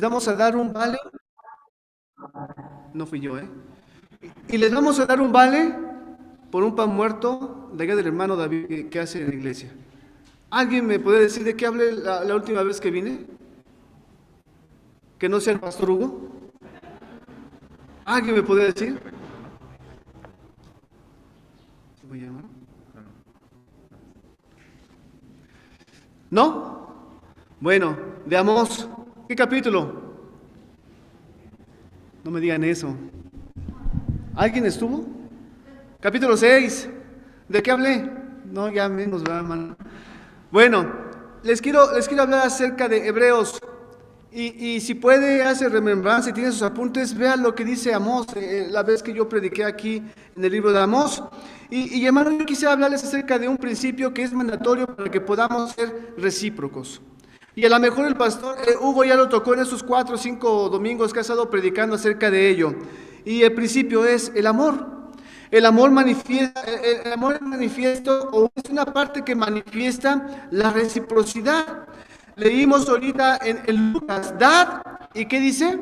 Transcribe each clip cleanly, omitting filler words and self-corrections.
les vamos a dar un vale, no fui yo, y les vamos a dar un vale por un pan muerto de allá del hermano David que hace en la iglesia. ¿Alguien me puede decir de qué hablé la última vez que vine? ¿Que no sea el pastor Hugo? ¿Alguien me puede decir? Voy a llamar. ¿No? Bueno, de Amós. ¿Qué capítulo? No me digan eso. ¿Alguien estuvo? Capítulo 6. ¿De qué hablé? No, ya menos, ¿verdad, hermano? Bueno, les quiero hablar acerca de Hebreos. Y si puede, hace remembranza y tiene sus apuntes, vean lo que dice Amós, la vez que yo prediqué aquí en el libro de Amós. Y hermano, yo quisiera hablarles acerca de un principio que es mandatorio para que podamos ser recíprocos. Y a lo mejor el pastor Hugo ya lo tocó en esos 4 o 5 domingos que ha estado predicando acerca de ello. Y el principio es el amor. El amor el amor es manifiesto, o es una parte que manifiesta la reciprocidad. Leímos ahorita en Lucas, dad, ¿y qué dice?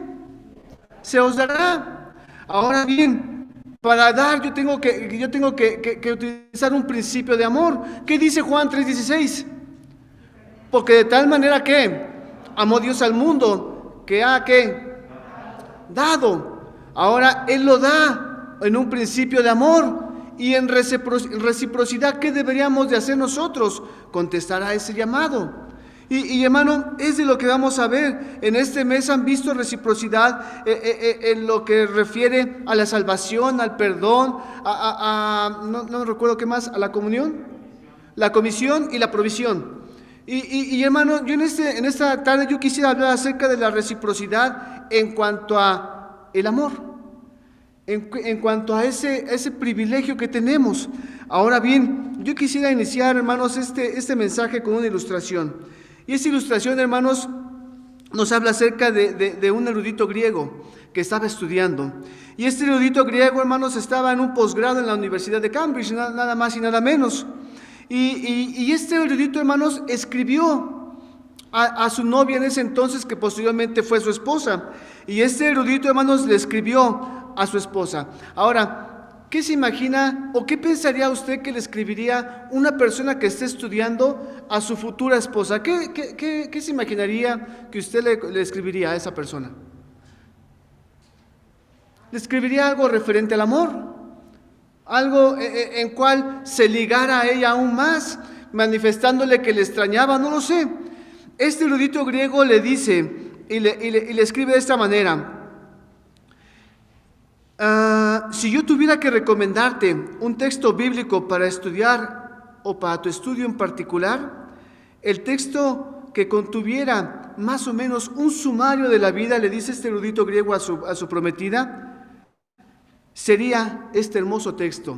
Se os dará. Ahora bien, para dar yo tengo que utilizar un principio de amor. ¿Qué dice Juan 3:16? Porque de tal manera que amó Dios al mundo, que ha ¿qué? Dado. Ahora Él lo da en un principio de amor. Y en reciprocidad, ¿qué deberíamos de hacer nosotros? Contestar a ese llamado. Y hermano, es de lo que vamos a ver. En este mes han visto reciprocidad en lo que refiere a la salvación, al perdón, no recuerdo qué más, a la comunión, la comisión y la provisión. Y hermano, yo en esta tarde yo quisiera hablar acerca de la reciprocidad en cuanto a el amor, en cuanto a ese privilegio que tenemos. Ahora bien, yo quisiera iniciar, hermanos, este mensaje con una ilustración. Y esta ilustración, hermanos, nos habla acerca de un erudito griego que estaba estudiando. Y este erudito griego, hermanos, estaba en un posgrado en la Universidad de Cambridge, nada más y nada menos. Y este erudito, hermanos, escribió a su novia en ese entonces, que posteriormente fue su esposa. Y este erudito, hermanos, le escribió a su esposa. Ahora, ¿qué se imagina o qué pensaría usted que le escribiría una persona que esté estudiando a su futura esposa? ¿Qué se imaginaría que usted le escribiría a esa persona? ¿Le escribiría algo referente al amor? Algo en cual se ligara a ella aún más, manifestándole que le extrañaba, no lo sé. Este erudito griego le dice y le escribe de esta manera. Si yo tuviera que recomendarte un texto bíblico para estudiar o para tu estudio en particular, el texto que contuviera más o menos un sumario de la vida, le dice este erudito griego a su prometida, sería este hermoso texto.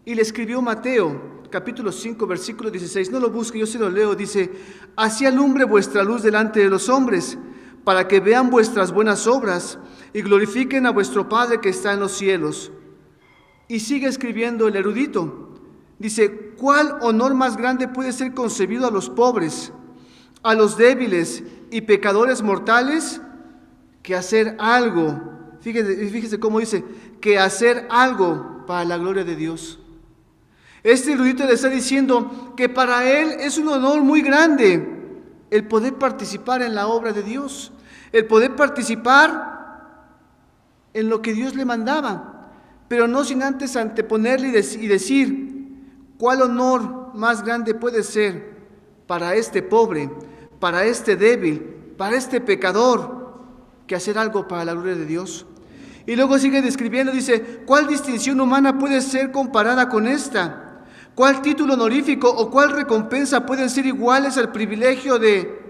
Y le escribió Mateo, capítulo 5, versículo 16. No lo busque, yo se lo leo. Dice: así alumbre vuestra luz delante de los hombres, para que vean vuestras buenas obras y glorifiquen a vuestro Padre que está en los cielos. Y sigue escribiendo el erudito. Dice: ¿cuál honor más grande puede ser concebido a los pobres, a los débiles y pecadores mortales, que hacer algo? Fíjese cómo dice, que hacer algo para la gloria de Dios. Este erudito le está diciendo que para él es un honor muy grande el poder participar en la obra de Dios, el poder participar en lo que Dios le mandaba, pero no sin antes anteponerle y decir: ¿cuál honor más grande puede ser para este pobre, para este débil, para este pecador, que hacer algo para la gloria de Dios? Y luego sigue describiendo, dice: ¿cuál distinción humana puede ser comparada con esta? ¿Cuál título honorífico o cuál recompensa pueden ser iguales al privilegio de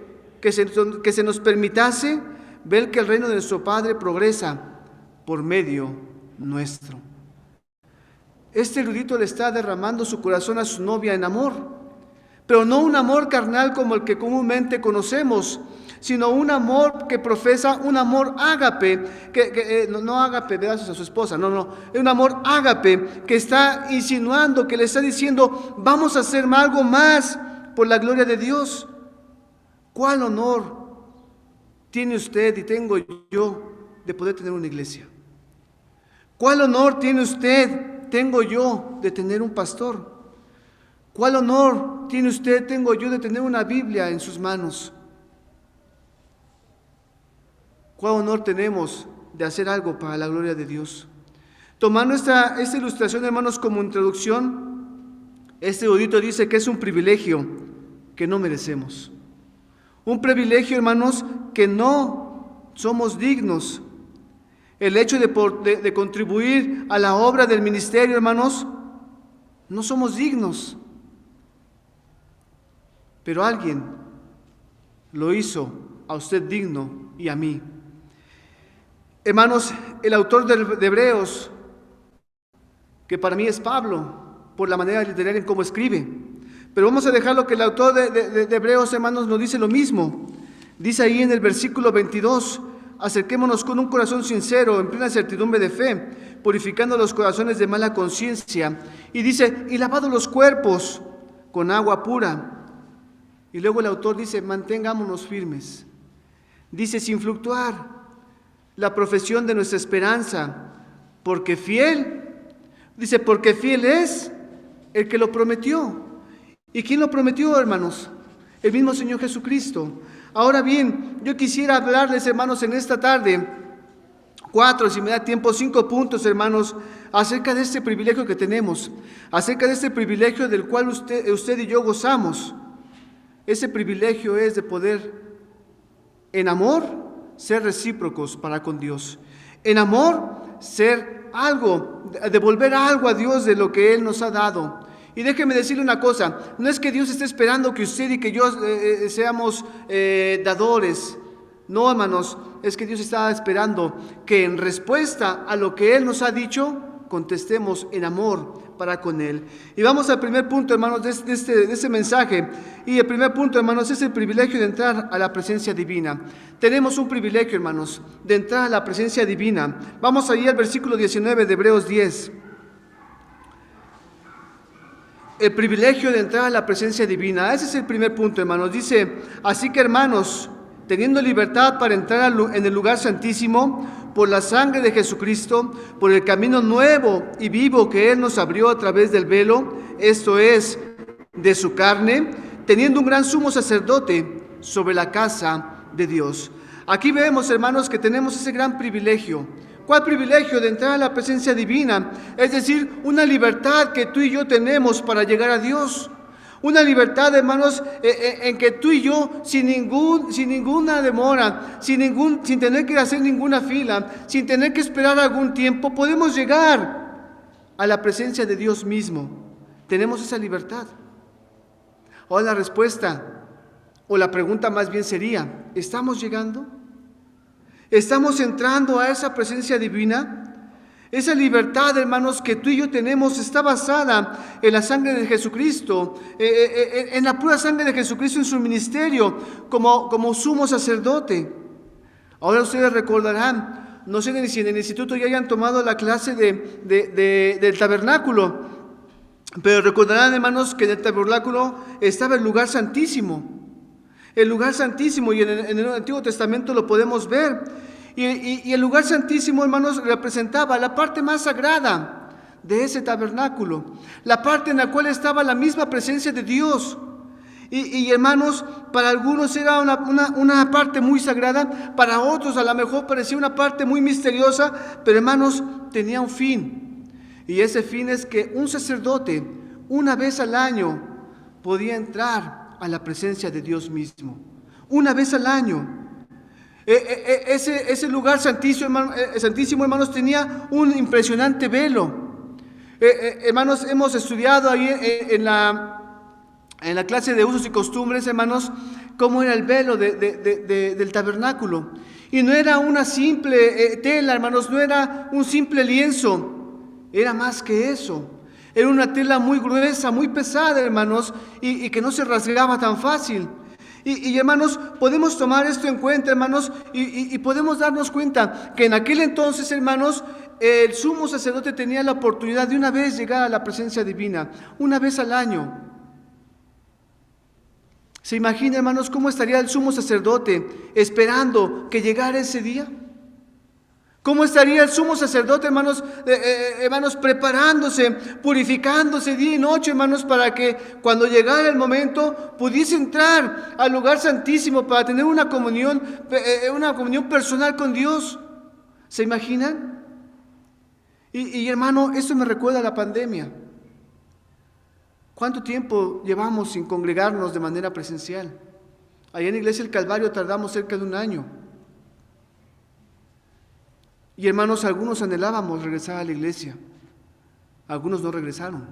que se nos permitase ver que el reino de nuestro Padre progresa por medio nuestro? Este erudito le está derramando su corazón a su novia en amor, pero no un amor carnal como el que comúnmente conocemos, sino un amor que profesa, un amor ágape, no ágape pedazos a su esposa, no, es un amor ágape que está insinuando, que le está diciendo: vamos a hacer algo más por la gloria de Dios. ¿Cuál honor tiene usted y tengo yo de poder tener una iglesia? ¿Cuál honor tiene usted, tengo yo, de tener un pastor? ¿Cuál honor tiene usted, tengo yo, de tener una Biblia en sus manos? ¿Cuál honor tenemos de hacer algo para la gloria de Dios? Tomando esta ilustración, hermanos, como introducción, este erudito dice que es un privilegio que no merecemos. Un privilegio, hermanos, que no somos dignos. El hecho de contribuir a la obra del ministerio, hermanos, no somos dignos. Pero alguien lo hizo a usted digno y a mí. Hermanos, el autor de Hebreos, que para mí es Pablo, por la manera literaria en cómo escribe, pero vamos a dejarlo que el autor de Hebreos, hermanos, nos dice lo mismo. Dice ahí en el versículo 22, acerquémonos con un corazón sincero, en plena certidumbre de fe, purificando los corazones de mala conciencia. Y dice, y lavado los cuerpos con agua pura. Y luego el autor dice, mantengámonos firmes. Dice, sin fluctuar la profesión de nuestra esperanza, porque fiel, dice, porque fiel es el que lo prometió. ¿Y quién lo prometió, hermanos? El mismo Señor Jesucristo. Ahora bien, yo quisiera hablarles, hermanos, en esta tarde, 5 puntos, hermanos, acerca de este privilegio que tenemos, acerca de este privilegio del cual usted y yo gozamos. Ese privilegio es de poder, en amor, ser recíprocos para con Dios. En amor, ser algo, devolver algo a Dios de lo que Él nos ha dado. Y déjeme decirle una cosa, no es que Dios esté esperando que usted y que yo seamos dadores. No, hermanos, es que Dios está esperando que en respuesta a lo que Él nos ha dicho, contestemos en amor para con Él. Y vamos al primer punto, hermanos, de este mensaje. Y el primer punto, hermanos, es el privilegio de entrar a la presencia divina. Tenemos un privilegio, hermanos, de entrar a la presencia divina. Vamos ahí al versículo 19 de Hebreos 10. El privilegio de entrar a la presencia divina. Ese es el primer punto, hermanos. Dice, así que, hermanos, teniendo libertad para entrar en el lugar santísimo, por la sangre de Jesucristo, por el camino nuevo y vivo que Él nos abrió a través del velo, esto es, de su carne, teniendo un gran sumo sacerdote sobre la casa de Dios. Aquí vemos, hermanos, que tenemos ese gran privilegio. ¿Cuál privilegio? De entrar a la presencia divina, es decir, una libertad que tú y yo tenemos para llegar a Dios. Una libertad, hermanos, en que tú y yo, sin ninguna demora, sin tener que hacer ninguna fila, sin tener que esperar algún tiempo, podemos llegar a la presencia de Dios mismo. Tenemos esa libertad. Ahora la respuesta, o la pregunta más bien sería, ¿estamos llegando? ¿Estamos entrando a esa presencia divina? Esa libertad, hermanos, que tú y yo tenemos está basada en la sangre de Jesucristo, en la pura sangre de Jesucristo en su ministerio como sumo sacerdote. Ahora ustedes recordarán, no sé si en el instituto ya hayan tomado la clase del tabernáculo, pero recordarán, hermanos, que en el tabernáculo estaba el lugar santísimo. El lugar santísimo, y en el Antiguo Testamento lo podemos ver. Y el lugar santísimo, hermanos, representaba la parte más sagrada de ese tabernáculo, la parte en la cual estaba la misma presencia de Dios. Y hermanos, para algunos era una parte muy sagrada, para otros a lo mejor parecía una parte muy misteriosa, pero hermanos, tenía un fin. Y ese fin es que un sacerdote, una vez al año, podía entrar a la presencia de Dios mismo. Una vez al año. Ese lugar santísimo, hermanos, tenía un impresionante velo. Hermanos, hemos estudiado ahí en la clase de usos y costumbres, hermanos, cómo era el velo del tabernáculo. Y no era una simple tela, hermanos, no era un simple lienzo, era más que eso. Era una tela muy gruesa, muy pesada, hermanos, y que no se rasgaba tan fácil. Y hermanos, podemos tomar esto en cuenta, hermanos, y podemos darnos cuenta que en aquel entonces, hermanos, el sumo sacerdote tenía la oportunidad de una vez llegar a la presencia divina, una vez al año. ¿Se imagina, hermanos, cómo estaría el sumo sacerdote esperando que llegara ese día? ¿Cómo estaría el sumo sacerdote, hermanos, preparándose, purificándose día y noche, hermanos, para que cuando llegara el momento pudiese entrar al lugar santísimo para tener una comunión personal con Dios? ¿Se imaginan? Y hermano, esto me recuerda a la pandemia. ¿Cuánto tiempo llevamos sin congregarnos de manera presencial? Allá en la Iglesia del Calvario tardamos cerca de un año. Y hermanos, algunos anhelábamos regresar a la iglesia, algunos no regresaron.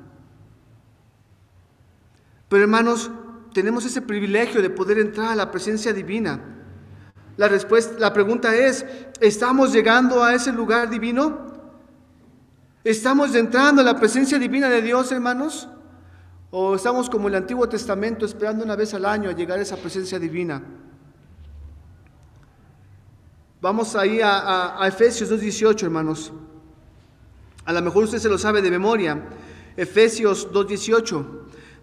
Pero hermanos, tenemos ese privilegio de poder entrar a la presencia divina. La pregunta es, ¿estamos llegando a ese lugar divino? ¿Estamos entrando a la presencia divina de Dios, hermanos? ¿O estamos como el Antiguo Testamento, esperando una vez al año a llegar a esa presencia divina? Vamos ahí a Efesios 2:18, hermanos. A lo mejor usted se lo sabe de memoria. Efesios 2:18,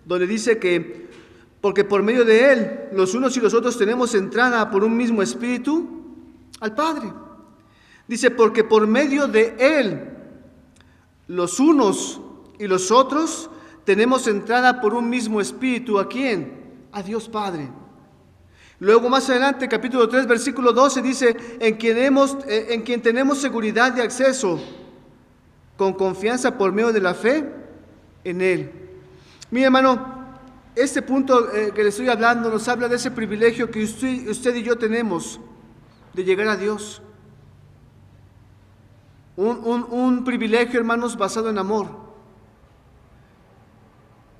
donde dice que, porque por medio de Él, los unos y los otros tenemos entrada por un mismo espíritu al Padre. Dice, porque por medio de Él, los unos y los otros tenemos entrada por un mismo espíritu. ¿A quién? A Dios Padre. Luego más adelante, capítulo 3, versículo 12, dice, en quien tenemos seguridad de acceso con confianza por medio de la fe en Él. Mire, hermano, este punto que le estoy hablando nos habla de ese privilegio que usted y yo tenemos de llegar a Dios. Un privilegio, hermanos, basado en amor.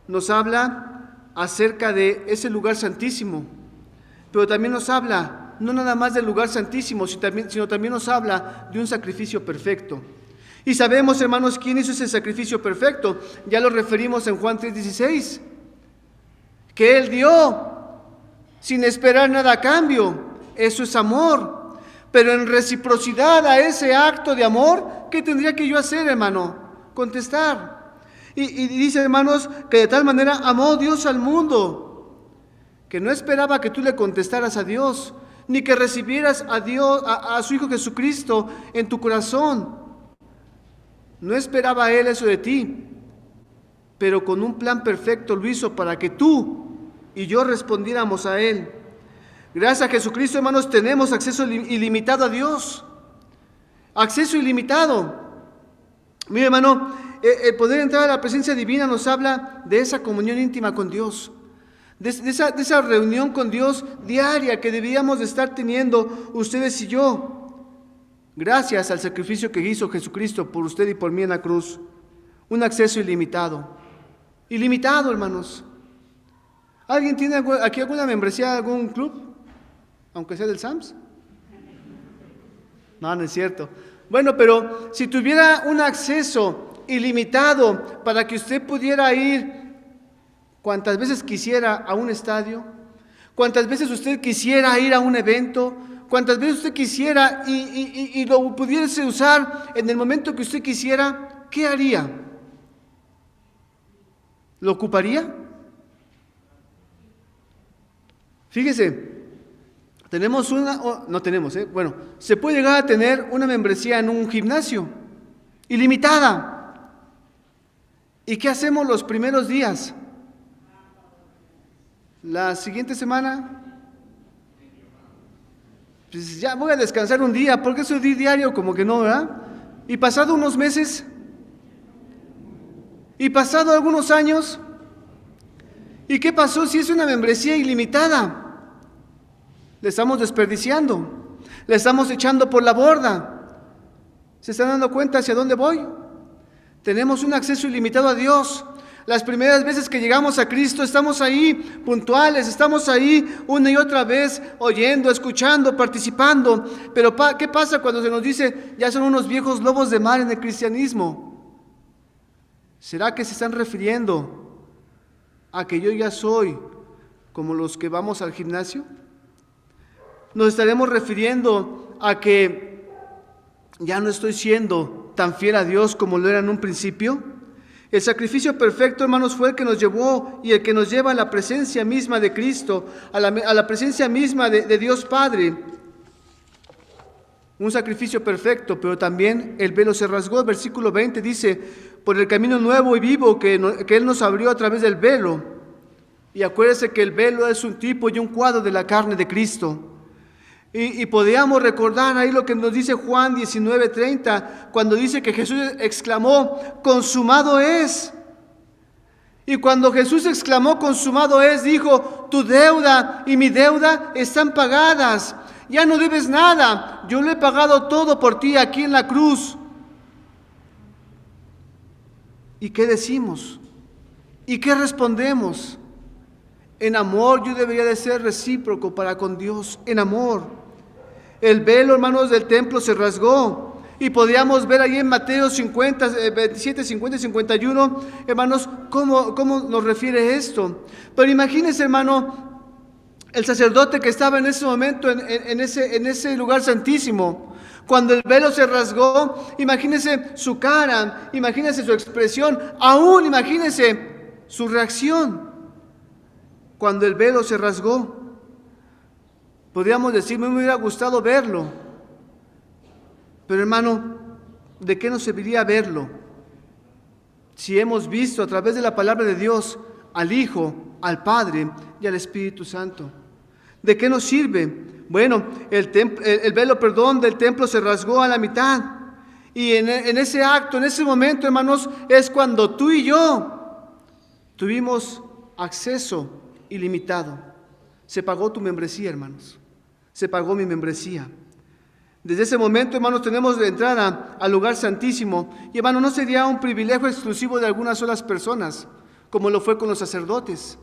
Nos habla acerca de ese lugar santísimo. Pero también nos habla, no nada más del lugar santísimo, sino también nos habla de un sacrificio perfecto. Y sabemos, hermanos, quién hizo ese sacrificio perfecto. Ya lo referimos en Juan 3:16. Que Él dio sin esperar nada a cambio. Eso es amor. Pero en reciprocidad a ese acto de amor, ¿qué tendría que yo hacer, hermano? Contestar. Y dice, hermanos, que de tal manera amó Dios al mundo, que no esperaba que tú le contestaras a Dios, ni que recibieras a Dios, a su Hijo Jesucristo en tu corazón. No esperaba Él eso de ti, pero con un plan perfecto lo hizo para que tú y yo respondiéramos a Él. Gracias a Jesucristo, hermanos, tenemos acceso ilimitado a Dios. Acceso ilimitado. Mira, hermano, el poder entrar a la presencia divina nos habla de esa comunión íntima con Dios. De esa reunión con Dios diaria que debíamos de estar teniendo ustedes y yo, gracias al sacrificio que hizo Jesucristo por usted y por mí en la cruz. Un acceso ilimitado. Ilimitado, hermanos. ¿Alguien tiene aquí alguna membresía de algún club? Aunque sea del SAMS. No, no es cierto. Bueno, pero si tuviera un acceso ilimitado para que usted pudiera ir cuantas veces quisiera a un estadio, cuantas veces usted quisiera ir a un evento, cuantas veces usted quisiera y lo pudiese usar en el momento que usted quisiera, ¿qué haría? ¿Lo ocuparía? Fíjese, se puede llegar a tener una membresía en un gimnasio, ilimitada. ¿Y qué hacemos los primeros días? La siguiente semana, pues ya voy a descansar un día, porque eso de diario como que no, ¿verdad? Y pasado unos meses, y pasado algunos años, ¿y qué pasó si es una membresía ilimitada? Le estamos desperdiciando, le estamos echando por la borda. ¿Se están dando cuenta hacia dónde voy? Tenemos un acceso ilimitado a Dios. Las primeras veces que llegamos a Cristo estamos ahí puntuales, estamos ahí una y otra vez oyendo, escuchando, participando. Pero ¿qué pasa cuando se nos dice ya son unos viejos lobos de mar en el cristianismo? ¿Será que se están refiriendo a que yo ya soy como los que vamos al gimnasio? ¿Nos estaremos refiriendo a que ya no estoy siendo tan fiel a Dios como lo era en un principio? El sacrificio perfecto, hermanos, fue el que nos llevó y el que nos lleva a la presencia misma de Cristo, a la presencia misma de Dios Padre. Un sacrificio perfecto, pero también el velo se rasgó. El versículo 20 dice, por el camino nuevo y vivo que Él nos abrió a través del velo. Y acuérdense que el velo es un tipo y un cuadro de la carne de Cristo. Y podíamos recordar ahí lo que nos dice Juan 19:30, cuando dice que Jesús exclamó, consumado es. Y cuando Jesús exclamó, consumado es, dijo, tu deuda y mi deuda están pagadas. Ya no debes nada, yo lo he pagado todo por ti aquí en la cruz. ¿Y qué decimos? ¿Y qué respondemos? En amor yo debería de ser recíproco para con Dios, en amor. El velo, hermanos, del templo se rasgó. Y podíamos ver ahí en Mateo 50, 27, 50 y 51, hermanos, cómo nos refiere esto. Pero imagínense, hermano, el sacerdote que estaba en ese momento en ese lugar santísimo. Cuando el velo se rasgó, imagínense su cara, imagínense su expresión, aún imagínense su reacción. Cuando el velo se rasgó, podríamos decir, me hubiera gustado verlo. Pero hermano, ¿de qué nos serviría verlo? Si hemos visto a través de la palabra de Dios al Hijo, al Padre y al Espíritu Santo. ¿De qué nos sirve? Bueno, el velo del templo se rasgó a la mitad. Y en ese acto, en ese momento, hermanos, es cuando tú y yo tuvimos acceso ilimitado. Se pagó tu membresía, hermanos. Se pagó mi membresía. Desde ese momento, hermanos, tenemos de entrada al lugar santísimo. Y, hermano, no sería un privilegio exclusivo de algunas solas personas, como lo fue con los sacerdotes.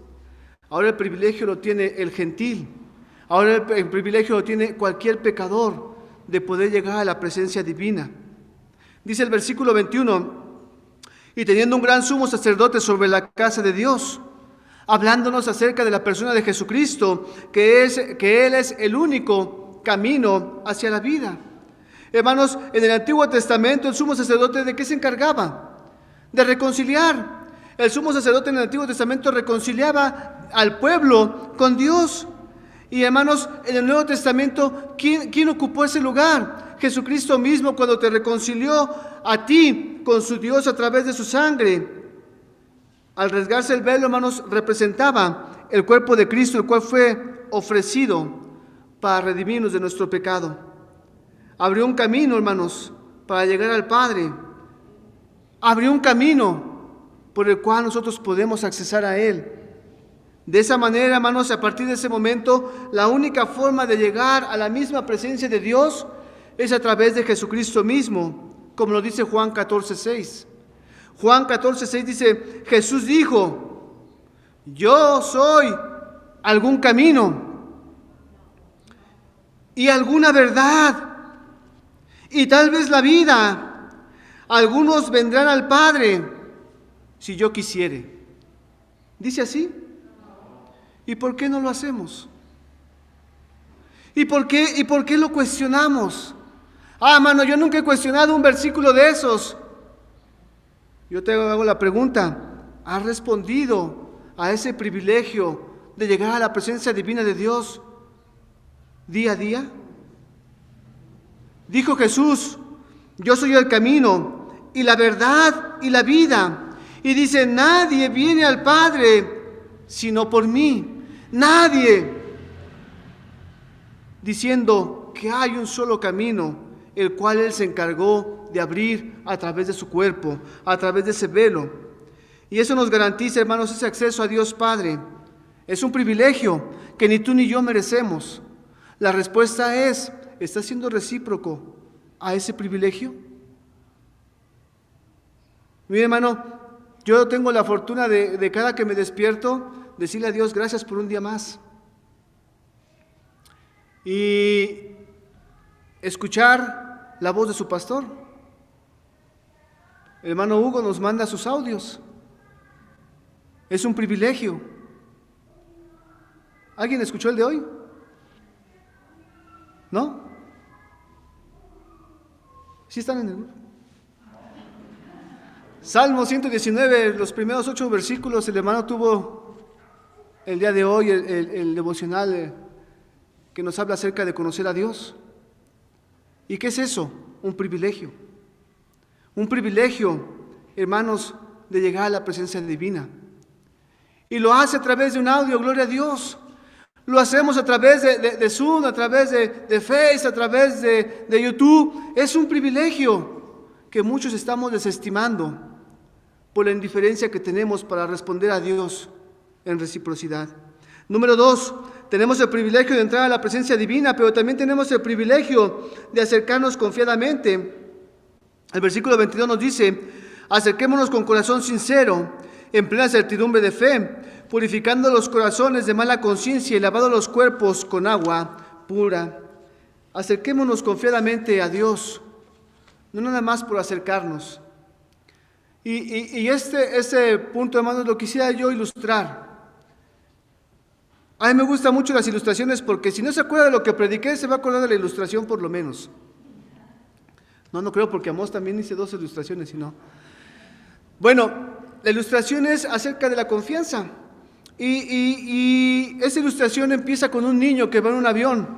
Ahora el privilegio lo tiene el gentil. Ahora el privilegio lo tiene cualquier pecador de poder llegar a la presencia divina. Dice el versículo 21, y teniendo un gran sumo sacerdote sobre la casa de Dios, hablándonos acerca de la persona de Jesucristo, que Él es el único camino hacia la vida. Hermanos, en el Antiguo Testamento el sumo sacerdote, ¿de qué se encargaba? De reconciliar. El sumo sacerdote en el Antiguo Testamento reconciliaba al pueblo con Dios. Y hermanos, en el Nuevo Testamento, ¿quién ocupó ese lugar? Jesucristo mismo, cuando te reconcilió a ti con su Dios a través de su sangre. Al rasgarse el velo, hermanos, representaba el cuerpo de Cristo, el cual fue ofrecido para redimirnos de nuestro pecado. Abrió un camino, hermanos, para llegar al Padre. Abrió un camino por el cual nosotros podemos accesar a Él. De esa manera, hermanos, a partir de ese momento, la única forma de llegar a la misma presencia de Dios es a través de Jesucristo mismo, como lo dice Juan 14:6. Juan 14:6 dice, Jesús dijo, yo soy algún camino y alguna verdad y tal vez la vida. Algunos vendrán al Padre si yo quisiere. ¿Dice así? ¿Y por qué no lo hacemos? ¿Y por qué lo cuestionamos? Hermano, yo nunca he cuestionado un versículo de esos. Yo te hago la pregunta, ¿has respondido a ese privilegio de llegar a la presencia divina de Dios día a día? Dijo Jesús, yo soy el camino y la verdad y la vida. Y dice, nadie viene al Padre sino por mí. Nadie. Diciendo que hay un solo camino, el cual Él se encargó de abrir a través de su cuerpo, a través de ese velo. Y eso nos garantiza, hermanos, ese acceso a Dios Padre. Es un privilegio que ni tú ni yo merecemos. La respuesta es, ¿estás siendo recíproco a ese privilegio? Mire, hermano, yo tengo la fortuna de cada que me despierto, decirle a Dios, gracias por un día más. Y escuchar la voz de su pastor. El hermano Hugo nos manda sus audios. Es un privilegio. ¿Alguien escuchó el de hoy? ¿No? ¿Sí están en el grupo? Salmo 119, los primeros 8 versículos, el hermano tuvo el día de hoy el devocional que nos habla acerca de conocer a Dios. ¿Y qué es eso? Un privilegio. Un privilegio, hermanos, de llegar a la presencia divina. Y lo hace a través de un audio, gloria a Dios. Lo hacemos a través de Zoom, a través de Face, a través de YouTube. Es un privilegio que muchos estamos desestimando por la indiferencia que tenemos para responder a Dios en reciprocidad. Número 2, tenemos el privilegio de entrar a la presencia divina, pero también tenemos el privilegio de acercarnos confiadamente. El versículo 22 nos dice: acerquémonos con corazón sincero, en plena certidumbre de fe, purificando los corazones de mala conciencia y lavando los cuerpos con agua pura. Acerquémonos confiadamente a Dios, no nada más por acercarnos. Y este punto, hermanos, lo quisiera yo ilustrar. A mí me gustan mucho las ilustraciones porque si no se acuerda de lo que prediqué, se va a acordar de la ilustración por lo menos. No creo, porque Amós también hice 2 ilustraciones, sino. Bueno, la ilustración es acerca de la confianza. Y esa ilustración empieza con un niño que va en un avión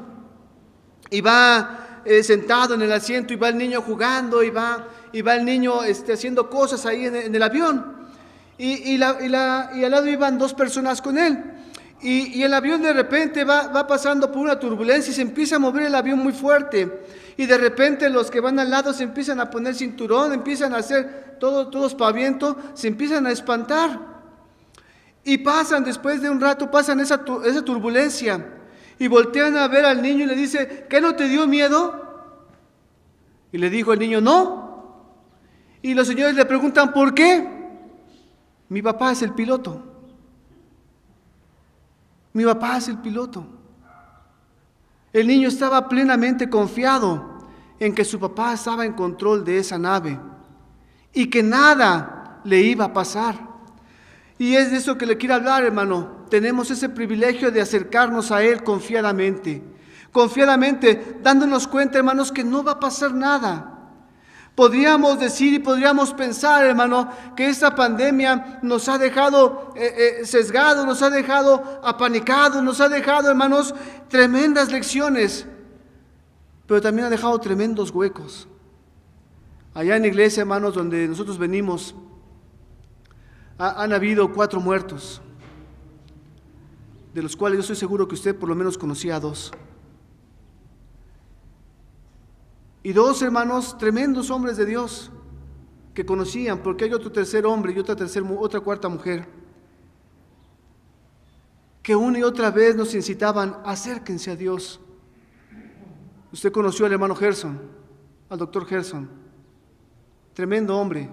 y va sentado en el asiento, y va el niño jugando, y va el niño haciendo cosas ahí en el avión. Y al lado iban 2 personas con él. Y el avión de repente va pasando por una turbulencia y se empieza a mover el avión muy fuerte. Y de repente los que van al lado se empiezan a poner cinturón, empiezan a hacer todo espaviento, se empiezan a espantar. Y después de un rato, pasan esa turbulencia. Y voltean a ver al niño y le dice: ¿qué no te dio miedo? Y le dijo el niño: no. Y los señores le preguntan: ¿por qué? Mi papá es el piloto. Mi papá es el piloto. El niño estaba plenamente confiado en que su papá estaba en control de esa nave y que nada le iba a pasar. Y es de eso que le quiero hablar, hermano. Tenemos ese privilegio de acercarnos a Él confiadamente, dándonos cuenta, hermanos, que no va a pasar nada. Podríamos decir y podríamos pensar, hermano, que esta pandemia nos ha dejado sesgados, nos ha dejado apanicados, nos ha dejado, hermanos, tremendas lecciones, pero también ha dejado tremendos huecos. Allá en la iglesia, hermanos, donde nosotros venimos, han habido 4 muertos, de los cuales yo estoy seguro que usted por lo menos conocía a 2. Y 2 hermanos, tremendos hombres de Dios, que conocían, porque hay otro tercer hombre y otra cuarta mujer, que una y otra vez nos incitaban: acérquense a Dios. Usted conoció al hermano Gerson, al doctor Gerson, tremendo hombre,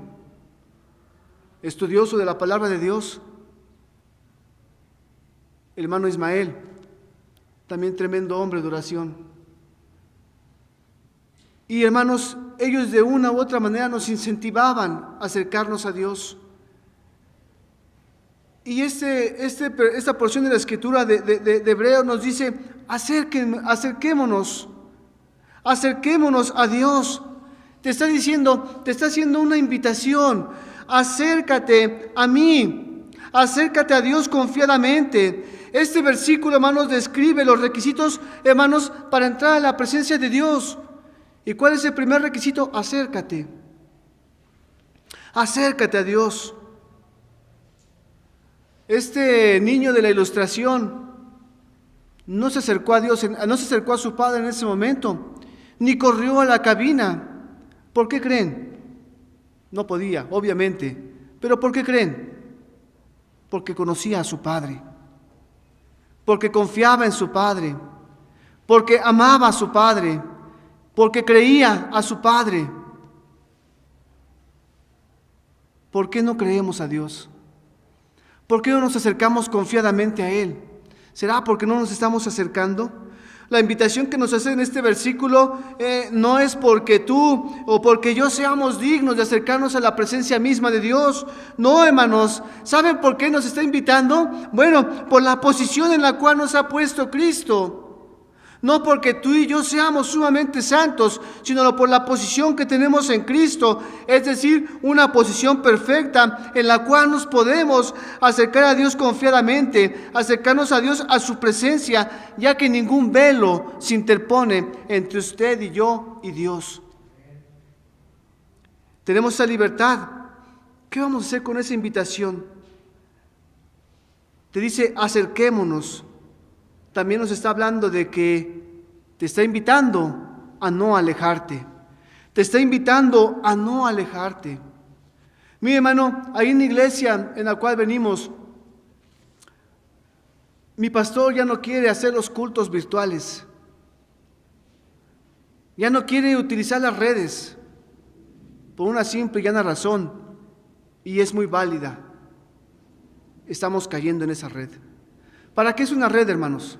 estudioso de la palabra de Dios. El hermano Ismael, también tremendo hombre de oración. Y hermanos, ellos de una u otra manera nos incentivaban a acercarnos a Dios. Y esta porción de la escritura de Hebreos nos dice: acerquémonos a Dios. Te está haciendo una invitación: acércate a mí, acércate a Dios confiadamente. Este versículo, hermanos, describe los requisitos, hermanos, para entrar a la presencia de Dios. ¿Y cuál es el primer requisito? Acércate. Acércate a Dios. Este niño de la ilustración no se acercó a Dios, no se acercó a su padre en ese momento, ni corrió a la cabina. ¿Por qué creen? No podía, obviamente. ¿Pero por qué creen? Porque conocía a su padre, porque confiaba en su padre, porque amaba a su padre, porque creía a su padre. ¿Por qué no creemos a Dios? ¿Por qué no nos acercamos confiadamente a Él? ¿Será porque no nos estamos acercando? La invitación que nos hace en este versículo no es porque tú o porque yo seamos dignos de acercarnos a la presencia misma de Dios. No, hermanos. ¿Saben por qué nos está invitando? Bueno, por la posición en la cual nos ha puesto Cristo. No porque tú y yo seamos sumamente santos, sino por la posición que tenemos en Cristo, es decir, una posición perfecta en la cual nos podemos acercar a Dios confiadamente, acercarnos a Dios a su presencia, ya que ningún velo se interpone entre usted y yo y Dios. Tenemos esa libertad. ¿Qué vamos a hacer con esa invitación? Te dice, acerquémonos. También nos está hablando de que te está invitando a no alejarte. Te está invitando a no alejarte. Mi hermano, ahí en la iglesia en la cual venimos, mi pastor ya no quiere hacer los cultos virtuales. Ya no quiere utilizar las redes por una simple y llana razón, y es muy válida. Estamos cayendo en esa red. ¿Para qué es una red, hermanos?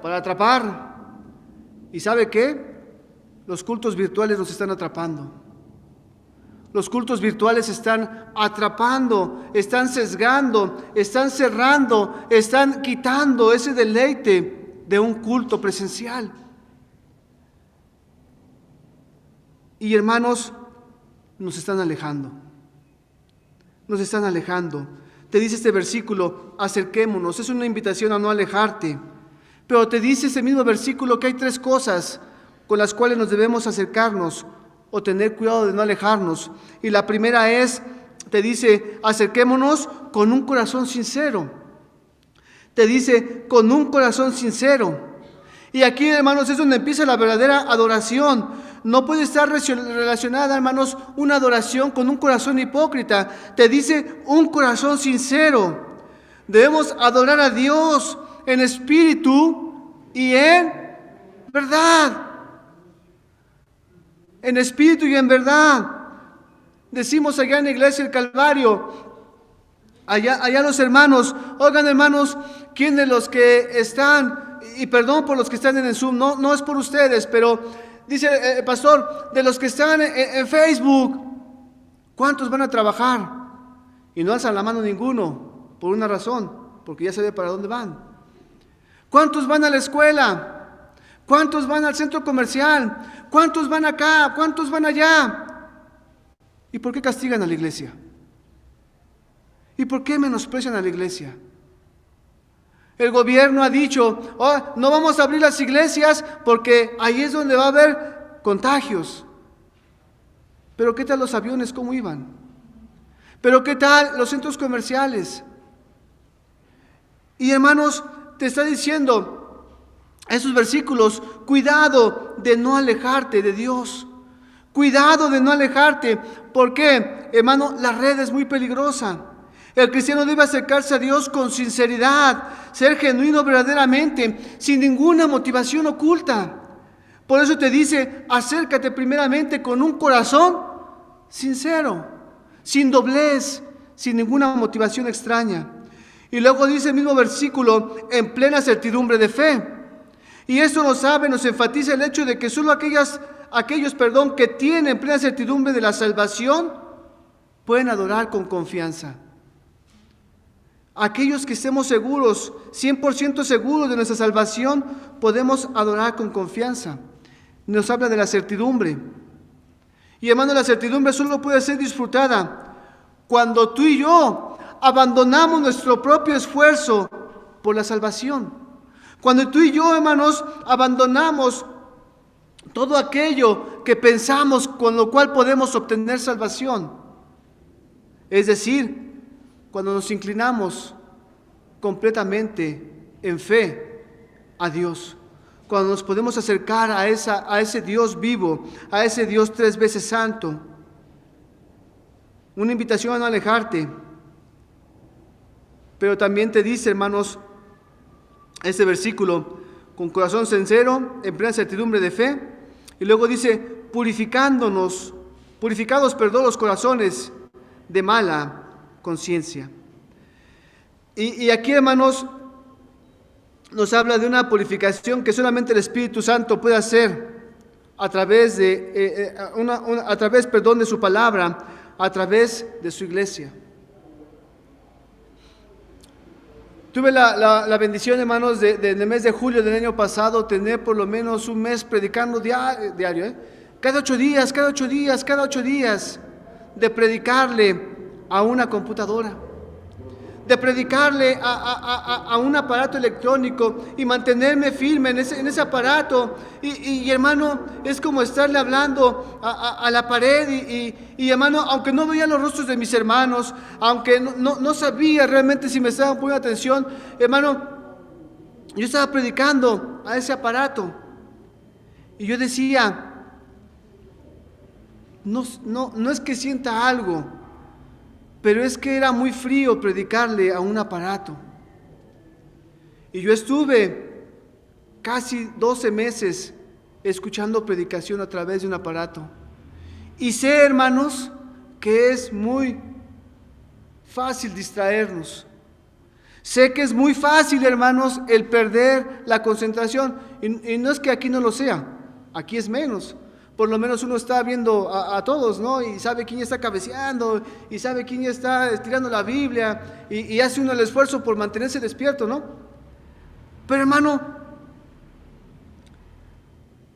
Para atrapar. ¿Y sabe qué? Los cultos virtuales nos están atrapando. Los cultos virtuales están atrapando, están sesgando, están cerrando, están quitando ese deleite de un culto presencial. Y hermanos, nos están alejando. Nos están alejando. Te dice este versículo, acerquémonos. Es una invitación a no alejarte. Pero te dice ese mismo versículo que hay 3 cosas con las cuales nos debemos acercarnos o tener cuidado de no alejarnos. Y la primera es, te dice, acerquémonos con un corazón sincero. Te dice, con un corazón sincero. Y aquí, hermanos, es donde empieza la verdadera adoración. No puede estar relacionada, hermanos, una adoración con un corazón hipócrita. Te dice un corazón sincero. Debemos adorar a Dios en espíritu y en verdad. En espíritu y en verdad. Decimos allá en la iglesia del Calvario, allá los hermanos, oigan hermanos, ¿quién de los que están, y perdón por los que están en el Zoom, no es por ustedes, pero dice el pastor, de los que están en Facebook, ¿cuántos van a trabajar? Y no alzan la mano ninguno, por una razón, porque ya sabe para dónde van. ¿Cuántos van a la escuela? ¿Cuántos van al centro comercial? ¿Cuántos van acá? ¿Cuántos van allá? ¿Y por qué castigan a la iglesia? ¿Y por qué menosprecian a la iglesia? El gobierno ha dicho, no vamos a abrir las iglesias porque ahí es donde va a haber contagios. Pero ¿qué tal los aviones? ¿Cómo iban? Pero ¿qué tal los centros comerciales? Y hermanos, te está diciendo esos versículos, cuidado de no alejarte de Dios. Cuidado de no alejarte. ¿Por qué? Hermano, la red es muy peligrosa. El cristiano debe acercarse a Dios con sinceridad, ser genuino verdaderamente, sin ninguna motivación oculta. Por eso te dice, acércate primeramente con un corazón sincero, sin doblez, sin ninguna motivación extraña. Y luego dice el mismo versículo, en plena certidumbre de fe. Y esto nos enfatiza el hecho de que solo aquellos que tienen plena certidumbre de la salvación pueden adorar con confianza. Aquellos que estemos seguros, 100% seguros de nuestra salvación, podemos adorar con confianza. Nos habla de la certidumbre. Y hermano, la certidumbre solo puede ser disfrutada cuando tú y yo abandonamos nuestro propio esfuerzo por la salvación. Cuando tú y yo, hermanos, abandonamos todo aquello que pensamos con lo cual podemos obtener salvación. Es decir, cuando nos inclinamos completamente en fe a Dios, cuando nos podemos acercar a ese Dios vivo, a ese Dios 3 veces santo. Una invitación a no alejarte. Pero también te dice, hermanos, este versículo, con corazón sincero, en plena certidumbre de fe, y luego dice, purificados los corazones de mala conciencia. Y aquí, hermanos, nos habla de una purificación que solamente el Espíritu Santo puede hacer a través de su palabra, a través de su iglesia. Tuve la bendición, hermanos, en el mes de julio del año pasado, tener por lo menos un mes predicando diario, cada 8 días, de predicarle a una computadora, de predicarle a un aparato electrónico y mantenerme firme en ese aparato. Y hermano, es como estarle hablando a la pared y hermano, aunque no veía los rostros de mis hermanos, aunque no sabía realmente si me estaban poniendo atención, hermano, yo estaba predicando a ese aparato y yo decía, no es que sienta algo, pero es que era muy frío predicarle a un aparato. Y yo estuve casi 12 meses escuchando predicación a través de un aparato. Y sé, hermanos, que es muy fácil distraernos. Sé que es muy fácil, hermanos, el perder la concentración. Y no es que aquí no lo sea, aquí es menos. Por lo menos uno está viendo a todos, ¿no? Y sabe quién está cabeceando, y sabe quién está estirando la Biblia, y hace uno el esfuerzo por mantenerse despierto, ¿no? Pero hermano,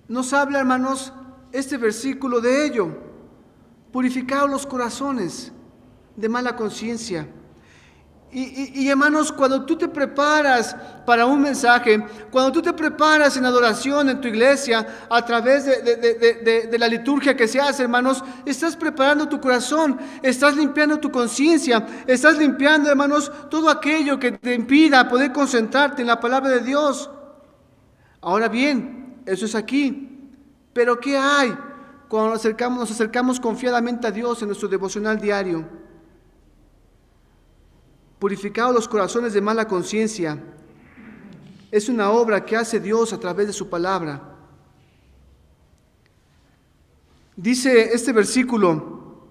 nos habla, hermanos, este versículo de ello. Purificaos los corazones de mala conciencia. Y hermanos, cuando tú te preparas para un mensaje, cuando tú te preparas en adoración en tu iglesia, a través de la liturgia que se hace, hermanos, estás preparando tu corazón, estás limpiando tu conciencia, estás limpiando, hermanos, todo aquello que te impida poder concentrarte en la palabra de Dios. Ahora bien, eso es aquí, pero ¿qué hay cuando nos acercamos confiadamente a Dios en nuestro devocional diario? Purificados los corazones de mala conciencia. Es una obra que hace Dios a través de su palabra. Dice este versículo: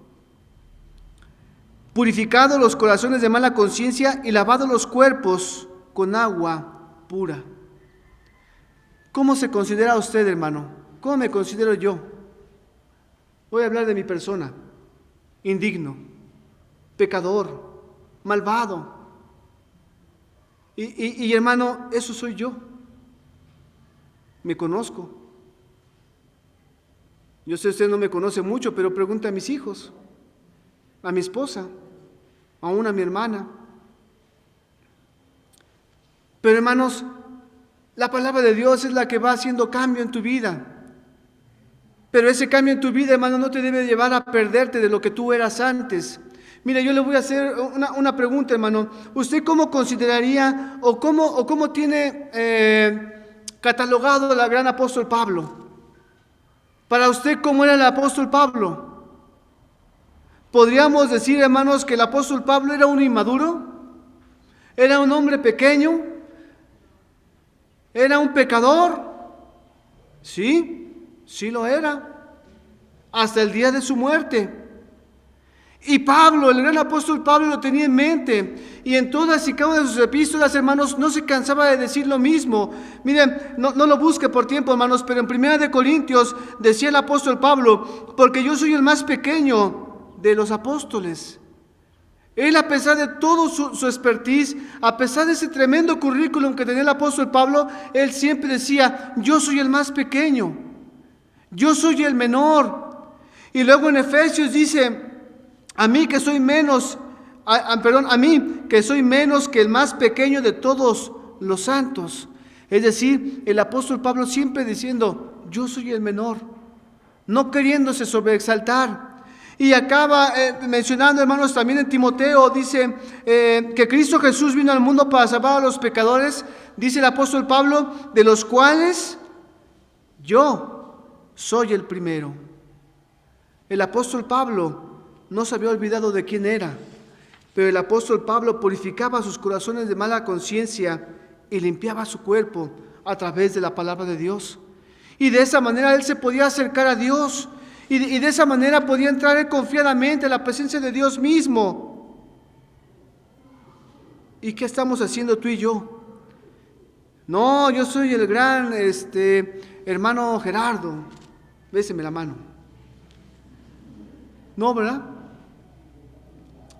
purificados los corazones de mala conciencia y lavados los cuerpos con agua pura. ¿Cómo se considera usted, hermano? ¿Cómo me considero yo? Voy a hablar de mi persona: indigno, pecador, malvado. Y hermano, eso soy yo. Me conozco. Yo sé, usted no me conoce mucho, pero pregunta a mis hijos, a mi esposa, aún a mi hermana. Pero hermanos, la palabra de Dios es la que va haciendo cambio en tu vida. Pero ese cambio en tu vida, hermano, no te debe llevar a perderte de lo que tú eras antes. Mire, yo le voy a hacer una pregunta, hermano. ¿Usted cómo consideraría o cómo tiene catalogado al gran apóstol Pablo? Para usted, ¿cómo era el apóstol Pablo? ¿Podríamos decir, hermanos, que el apóstol Pablo era un inmaduro? ¿Era un hombre pequeño? ¿Era un pecador? Sí lo era. Hasta el día de su muerte. Y Pablo, el gran apóstol Pablo, lo tenía en mente. Y en todas y cada una de sus epístolas, hermanos, no se cansaba de decir lo mismo. Miren, no lo busque por tiempo, hermanos, pero en 1 Corintios decía el apóstol Pablo: porque yo soy el más pequeño de los apóstoles. Él, a pesar de todo su expertise, a pesar de ese tremendo currículum que tenía el apóstol Pablo, él siempre decía: yo soy el más pequeño, yo soy el menor. Y luego en Efesios dice: a mí que soy menos que el más pequeño de todos los santos. Es decir, el apóstol Pablo siempre diciendo: yo soy el menor, no queriéndose sobreexaltar. Y acaba mencionando, hermanos, también en Timoteo, dice que Cristo Jesús vino al mundo para salvar a los pecadores, dice el apóstol Pablo, de los cuales yo soy el primero. El apóstol Pablo no se había olvidado de quién era, pero el apóstol Pablo purificaba sus corazones de mala conciencia y limpiaba su cuerpo a través de la palabra de Dios. Y de esa manera él se podía acercar a Dios, y de esa manera podía entrar él confiadamente a la presencia de Dios mismo. ¿Y qué estamos haciendo tú y yo? No, yo soy el gran hermano Gerardo, béseme la mano. No, ¿verdad?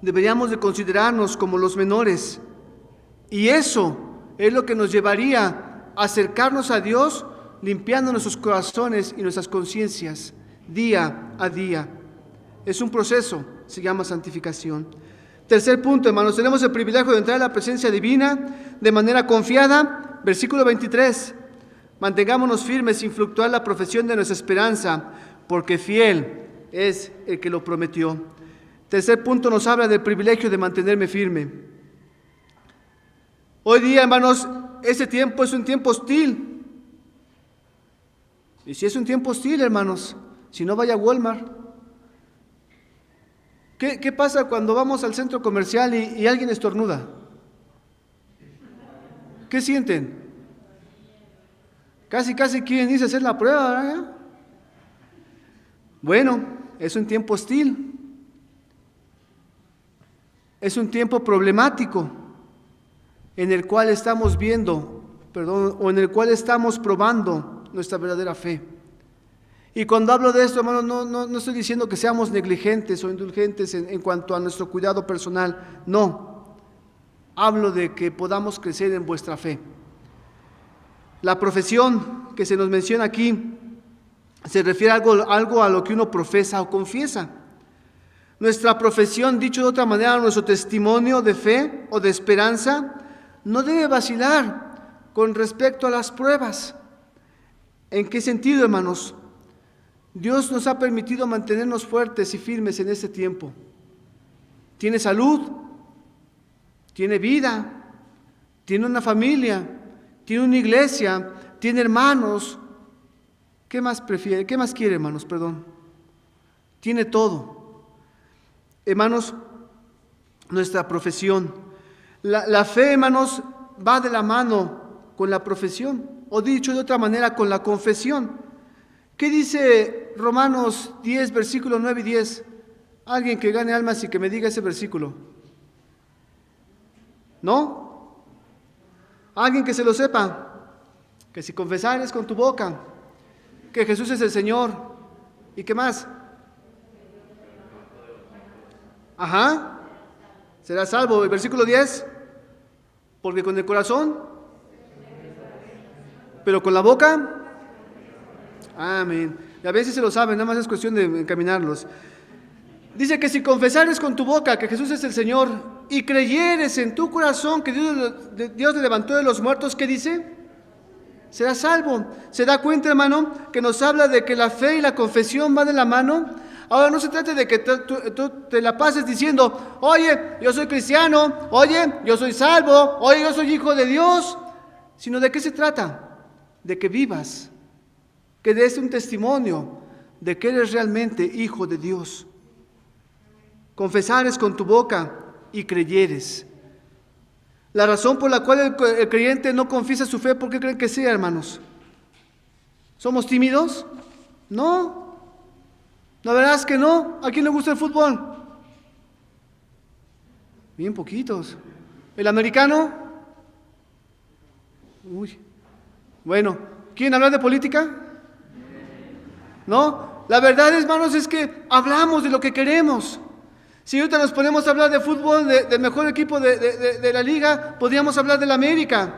Deberíamos de considerarnos como los menores. Y eso es lo que nos llevaría a acercarnos a Dios, limpiando nuestros corazones y nuestras conciencias día a día. Es un proceso, se llama santificación. Tercer punto, hermanos, tenemos el privilegio de entrar a la presencia divina de manera confiada. Versículo 23. Mantengámonos firmes sin fluctuar la profesión de nuestra esperanza, porque fiel es el que lo prometió. Tercer punto nos habla del privilegio de mantenerme firme. Hoy día, hermanos, ese tiempo es un tiempo hostil. Y si es un tiempo hostil, hermanos, si no, vaya a Walmart. ¿Qué pasa cuando vamos al centro comercial y alguien estornuda? ¿Qué sienten? Casi quieren irse a hacer la prueba, ¿verdad? Bueno, es un tiempo hostil. Es un tiempo problemático en el cual estamos o en el cual estamos probando nuestra verdadera fe. Y cuando hablo de esto, hermanos, no estoy diciendo que seamos negligentes o indulgentes en cuanto a nuestro cuidado personal. No, hablo de que podamos crecer en vuestra fe. La profesión que se nos menciona aquí se refiere a algo a lo que uno profesa o confiesa. Nuestra profesión, dicho de otra manera, nuestro testimonio de fe o de esperanza, no debe vacilar con respecto a las pruebas. ¿En qué sentido, hermanos? Dios nos ha permitido mantenernos fuertes y firmes en este tiempo. Tiene salud, tiene vida, tiene una familia, tiene una iglesia, tiene hermanos. ¿Qué más prefiere? ¿Qué más quiere, hermanos? Perdón. Tiene todo. Hermanos, nuestra profesión. La fe, hermanos, va de la mano con la profesión, o dicho de otra manera, con la confesión. ¿Qué dice Romanos 10, versículos 9 y 10? Alguien que gane almas y que me diga ese versículo. ¿No? Alguien que se lo sepa. Que si confesares con tu boca que Jesús es el Señor. ¿Y qué más? Ajá. Será salvo. El versículo 10. Porque con el corazón, pero con la boca. Amén. Y a veces se lo saben, nada más es cuestión de encaminarlos. Dice que si confesares con tu boca que Jesús es el Señor y creyeres en tu corazón que Dios le levantó de los muertos, ¿qué dice? Serás salvo. ¿Se da cuenta, hermano, que nos habla de que la fe y la confesión van de la mano? Ahora no se trata de que tú te la pases diciendo, oye, yo soy cristiano, oye, yo soy salvo, oye, yo soy hijo de Dios, sino de qué se trata, de que vivas, que des un testimonio de que eres realmente hijo de Dios. Confesares con tu boca y creyeres. La razón por la cual el creyente no confiesa su fe, ¿por qué creen que sea, hermanos? ¿Somos tímidos? No. ¿La verdad es que no? ¿A quién le gusta el fútbol? Bien poquitos. ¿El americano? Uy. Bueno, ¿quieren hablar de política? ¿No? La verdad, hermanos, es que hablamos de lo que queremos. Si ahorita nos ponemos a hablar de fútbol, del mejor equipo de la liga, podríamos hablar del América.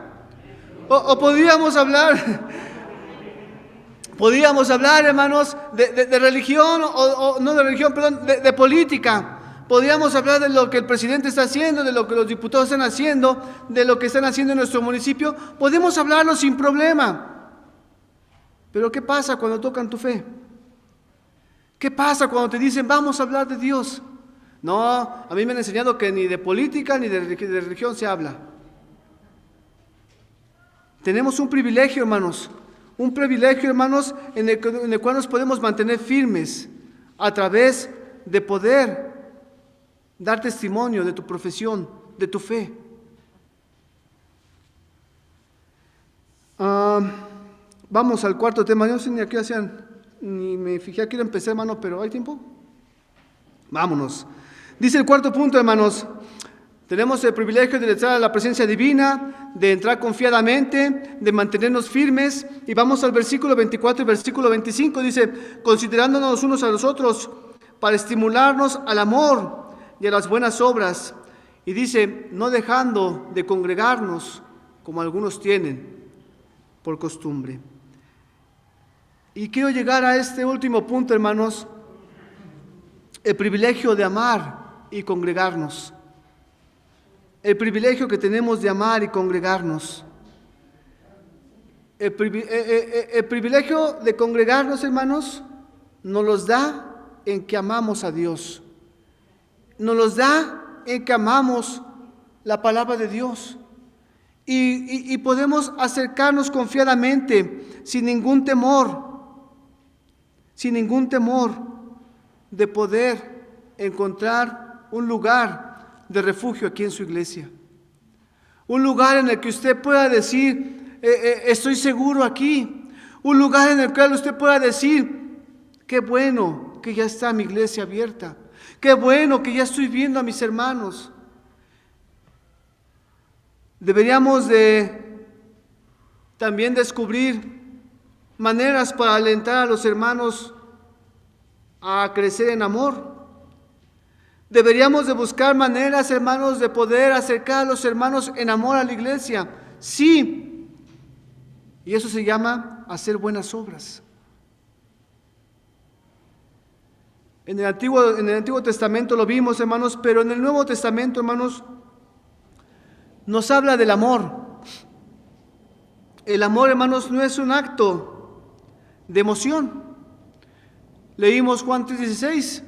O podríamos hablar, hermanos, de religión, o no de religión, perdón, de política. Podríamos hablar de lo que el presidente está haciendo, de lo que los diputados están haciendo, de lo que están haciendo en nuestro municipio. Podemos hablarlo sin problema. Pero ¿qué pasa cuando tocan tu fe? ¿Qué pasa cuando te dicen, vamos a hablar de Dios? No, a mí me han enseñado que ni de política ni de religión se habla. Tenemos un privilegio, hermanos, en el cual nos podemos mantener firmes a través de poder dar testimonio de tu profesión, de tu fe. Vamos al cuarto tema. Yo no sé ni a qué hacían, ni me fijé a qué empecé, hermano, pero ¿hay tiempo? Vámonos. Dice el cuarto punto, hermanos, tenemos el privilegio de entrar a la presencia divina, de entrar confiadamente, de mantenernos firmes. Y vamos al versículo 24 y versículo 25. Dice, considerándonos unos a los otros para estimularnos al amor y a las buenas obras, Y dice, no dejando de congregarnos como algunos tienen por costumbre. Y quiero llegar a este último punto, hermanos, el privilegio de amar y congregarnos. El privilegio que tenemos de amar y congregarnos. El privilegio de congregarnos, hermanos, nos los da en que amamos a Dios. Nos los da en que amamos la palabra de Dios. Y podemos acercarnos confiadamente, sin ningún temor de poder encontrar un lugar de refugio aquí en su iglesia. Un lugar en el que usted pueda decir, estoy seguro aquí. Un lugar en el cual usted pueda decir, qué bueno que ya está mi iglesia abierta. Qué bueno que ya estoy viendo a mis hermanos. Deberíamos de también descubrir maneras para alentar a los hermanos a crecer en amor. Deberíamos de buscar maneras, hermanos, de poder acercar a los hermanos en amor a la iglesia. Sí. Y eso se llama hacer buenas obras. En el Antiguo Testamento lo vimos, hermanos, pero en el Nuevo Testamento, hermanos, nos habla del amor. El amor, hermanos, no es un acto de emoción. Leímos Juan 3:16,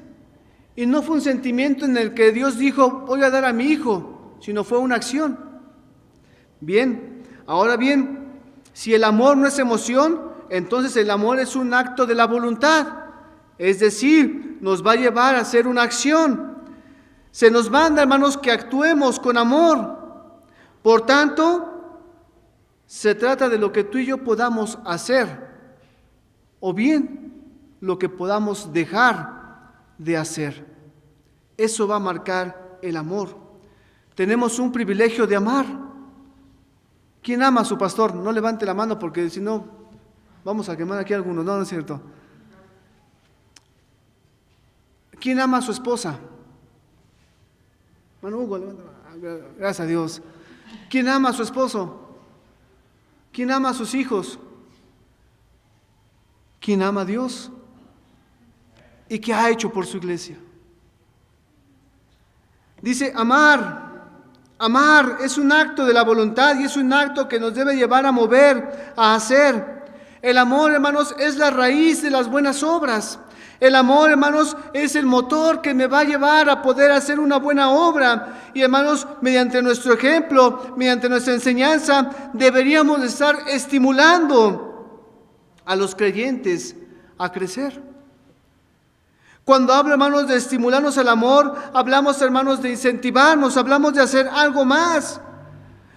y no fue un sentimiento en el que Dios dijo, voy a dar a mi hijo, sino fue una acción. Bien, ahora bien, si el amor no es emoción, entonces el amor es un acto de la voluntad. Es decir, nos va a llevar a hacer una acción. Se nos manda, hermanos, que actuemos con amor. Por tanto, se trata de lo que tú y yo podamos hacer, o bien lo que podamos dejar de hacer. Eso va a marcar el amor. Tenemos un privilegio de amar. ¿Quién ama a su pastor? No levante la mano porque si no, vamos a quemar aquí a algunos. No, no es cierto. ¿Quién ama a su esposa? Bueno, Hugo, levanta la mano. Gracias a Dios. ¿Quién ama a su esposo? ¿Quién ama a sus hijos? ¿Quién ama a Dios? ¿Y qué ha hecho por su iglesia? Dice, amar. Amar es un acto de la voluntad y es un acto que nos debe llevar a mover, a hacer. El amor, hermanos, es la raíz de las buenas obras. El amor, hermanos, es el motor que me va a llevar a poder hacer una buena obra. Y, hermanos, mediante nuestro ejemplo, mediante nuestra enseñanza, deberíamos estar estimulando a los creyentes a crecer. Cuando hablo, hermanos, de estimularnos al amor, hablamos, hermanos, de incentivarnos, hablamos de hacer algo más.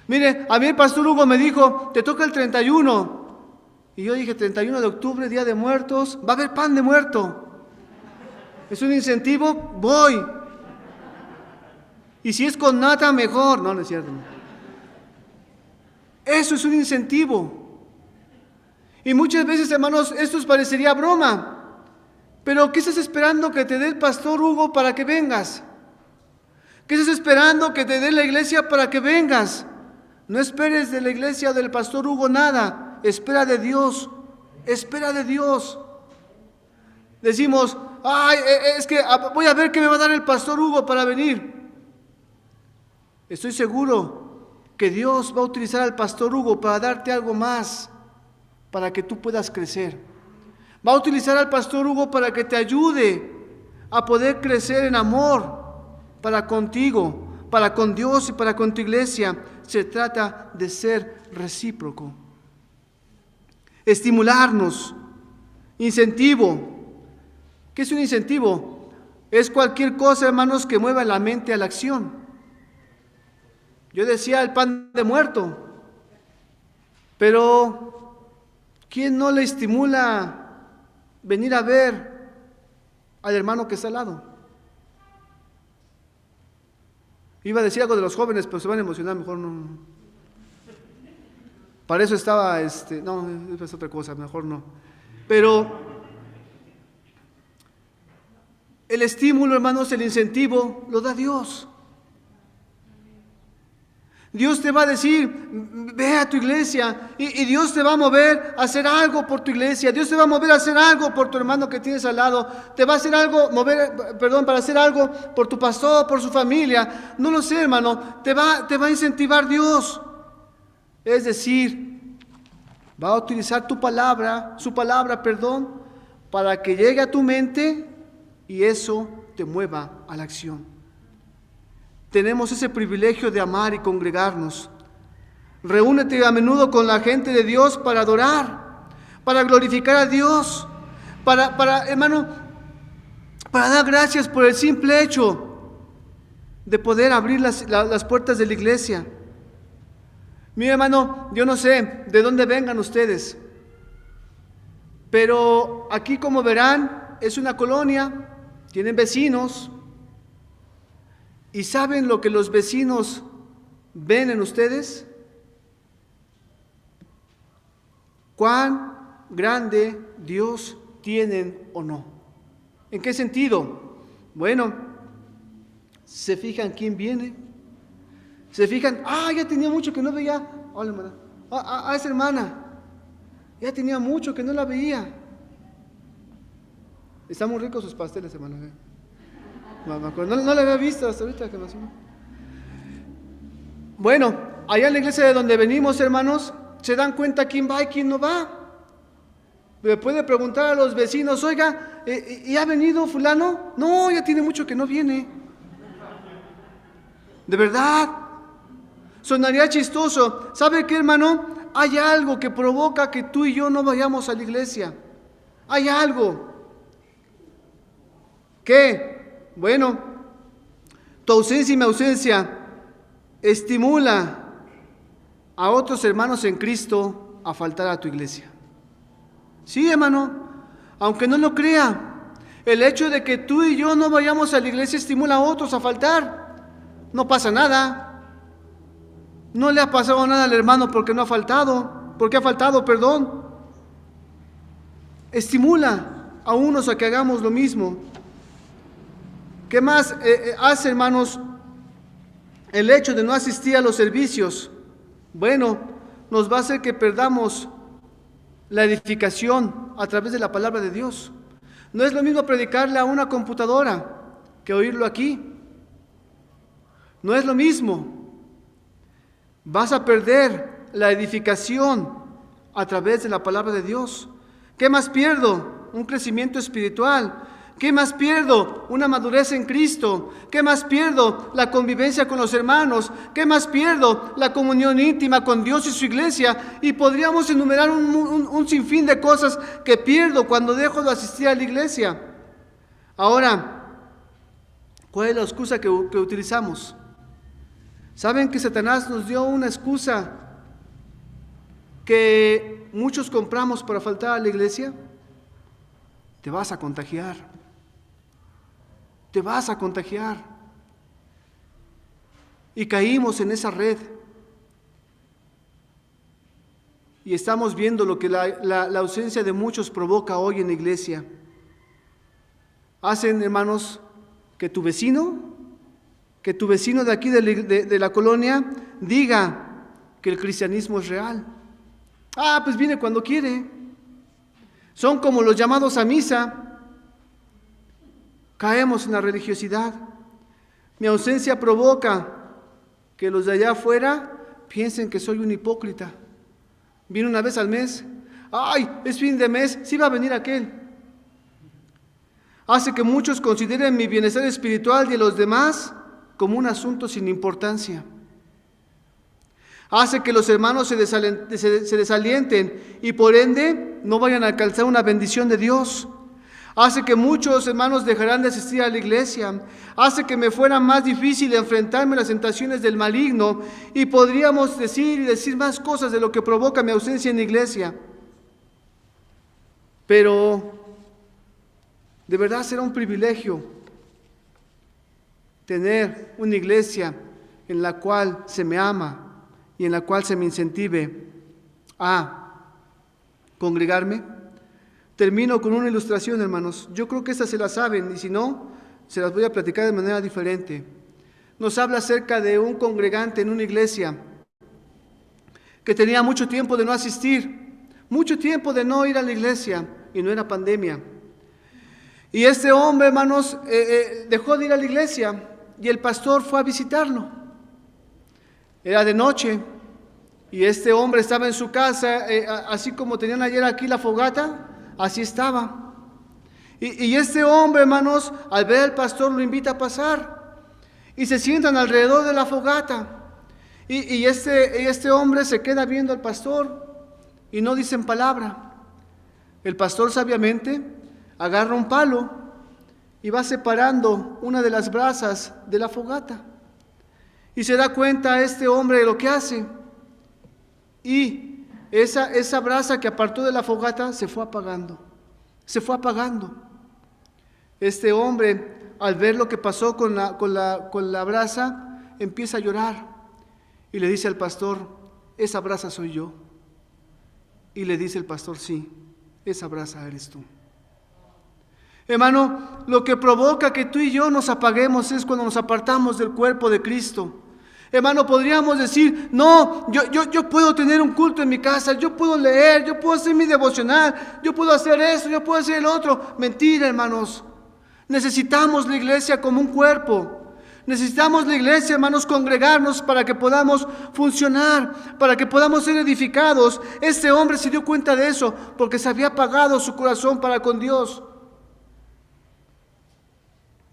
Mire, a mí el pastor Hugo me dijo, te toca el 31. Y yo dije, 31 de octubre, Día de Muertos, va a haber pan de muerto. ¿Es un incentivo? Voy. Y si es con nata, mejor. No, no es cierto. Eso es un incentivo. Y muchas veces, hermanos, esto os parecería broma. Pero ¿qué estás esperando que te dé el pastor Hugo para que vengas? ¿Qué estás esperando que te dé la iglesia para que vengas? No esperes de la iglesia o del pastor Hugo nada. Espera de Dios. Espera de Dios. Decimos, ay, es que voy a ver qué me va a dar el pastor Hugo para venir. Estoy seguro que Dios va a utilizar al pastor Hugo para darte algo más, para que tú puedas crecer. Va a utilizar al pastor Hugo para que te ayude a poder crecer en amor para contigo, para con Dios y para con tu iglesia. Se trata de ser recíproco. Estimularnos. Incentivo. ¿Qué es un incentivo? Es cualquier cosa, hermanos, que mueva la mente a la acción. Yo decía el pan de muerto, pero ¿quién no le estimula venir a ver al hermano que está al lado? Iba a decir algo de los jóvenes, pero se van a emocionar, mejor no. Para eso estaba, no, es otra cosa, mejor no. Pero el estímulo, hermanos, el incentivo, lo da Dios. Dios te va a decir, ve a tu iglesia, y Dios te va a mover a hacer algo por tu iglesia. Dios te va a mover a hacer algo por tu hermano que tienes al lado. Te va a hacer algo, para hacer algo por tu pastor, por su familia. No lo sé, hermano. Te va a incentivar Dios. Es decir, va a utilizar su palabra, para que llegue a tu mente y eso te mueva a la acción. Tenemos ese privilegio de amar y congregarnos. Reúnete a menudo con la gente de Dios para adorar, para glorificar a Dios, hermano, para dar gracias por el simple hecho de poder abrir las puertas de la iglesia. Mi hermano, yo no sé de dónde vengan ustedes, pero aquí, como verán, es una colonia, tienen vecinos. ¿Y saben lo que los vecinos ven en ustedes? ¿Cuán grande Dios tienen o no? ¿En qué sentido? Bueno, se fijan quién viene. Se fijan, ya tenía mucho que no veía. Hola, hermana. Esa hermana. Ya tenía mucho que no la veía. Están muy ricos sus pasteles, hermano. No la había visto hasta ahorita que nació. Bueno, allá en la iglesia de donde venimos, hermanos, se dan cuenta quién va y quién no va. Le puede preguntar a los vecinos, oiga, ¿y ha venido fulano? No, ya tiene mucho que no viene. De verdad, sonaría chistoso. ¿Sabe qué, hermano? Hay algo que provoca que tú y yo no vayamos a la iglesia. Hay algo. ¿Qué? Bueno, tu ausencia y mi ausencia estimula a otros hermanos en Cristo a faltar a tu iglesia. Sí, hermano, aunque no lo crea, el hecho de que tú y yo no vayamos a la iglesia estimula a otros a faltar. No pasa nada. No le ha pasado nada al hermano porque no ha faltado, porque ha faltado, perdón. Estimula a unos a que hagamos lo mismo. ¿Qué más hace, hermanos, el hecho de no asistir a los servicios? Bueno, nos va a hacer que perdamos la edificación a través de la palabra de Dios. No es lo mismo predicarle a una computadora que oírlo aquí. No es lo mismo. Vas a perder la edificación a través de la palabra de Dios. ¿Qué más pierdo? Un crecimiento espiritual. ¿Qué más pierdo? Una madurez en Cristo. ¿Qué más pierdo? La convivencia con los hermanos. ¿Qué más pierdo? La comunión íntima con Dios y su iglesia. Y podríamos enumerar un sinfín de cosas que pierdo cuando dejo de asistir a la iglesia. Ahora, ¿cuál es la excusa que utilizamos? ¿Saben que Satanás nos dio una excusa que muchos compramos para faltar a la iglesia? Te vas a contagiar. Te vas a contagiar. Y caímos en esa red. Y estamos viendo lo que la ausencia de muchos provoca hoy en la iglesia. Hacen, hermanos, que tu vecino de aquí de la colonia diga que el cristianismo es real. Pues viene cuando quiere. Son como los llamados a misa. Caemos en la religiosidad. Mi ausencia provoca que los de allá afuera piensen que soy un hipócrita. Viene una vez al mes. Es fin de mes, sí va a venir aquel. Hace que muchos consideren mi bienestar espiritual y de los demás como un asunto sin importancia. Hace que los hermanos se desalienten y por ende no vayan a alcanzar una bendición de Dios. Hace que muchos hermanos dejarán de asistir a la iglesia. Hace que me fuera más difícil enfrentarme a las tentaciones del maligno. Y podríamos decir más cosas de lo que provoca mi ausencia en la iglesia. Pero de verdad será un privilegio tener una iglesia en la cual se me ama y en la cual se me incentive a congregarme. Termino con una ilustración, hermanos. Yo creo que estas se las saben y si no, se las voy a platicar de manera diferente. nos habla acerca de un congregante en una iglesia que tenía mucho tiempo de no asistir, mucho tiempo de no ir a la iglesia, y no era pandemia. Y este hombre, hermanos, dejó de ir a la iglesia y el pastor fue a visitarlo. Era de noche y este hombre estaba en su casa, así como tenían ayer aquí la fogata, así estaba. Y este hombre, hermanos, al ver al pastor lo invita a pasar y se sientan alrededor de la fogata. Y este hombre se queda viendo al pastor y no dicen palabra. El pastor sabiamente agarra un palo y va separando una de las brasas de la fogata. Y se da cuenta este hombre de lo que hace. Y esa brasa que apartó de la fogata se fue apagando. Se fue apagando. Este hombre, al ver lo que pasó con la brasa, empieza a llorar. Y le dice al pastor, esa brasa soy yo. Y le dice el pastor, sí, esa brasa eres tú. Hermano, lo que provoca que tú y yo nos apaguemos es cuando nos apartamos del cuerpo de Cristo. Hermano, podríamos decir, no, yo puedo tener un culto en mi casa, yo puedo leer, yo puedo hacer mi devocional, yo puedo hacer eso, yo puedo hacer el otro. Mentira, hermanos. Necesitamos la iglesia como un cuerpo. Necesitamos la iglesia, hermanos, congregarnos para que podamos funcionar, para que podamos ser edificados. Este hombre se dio cuenta de eso porque se había apagado su corazón para con Dios.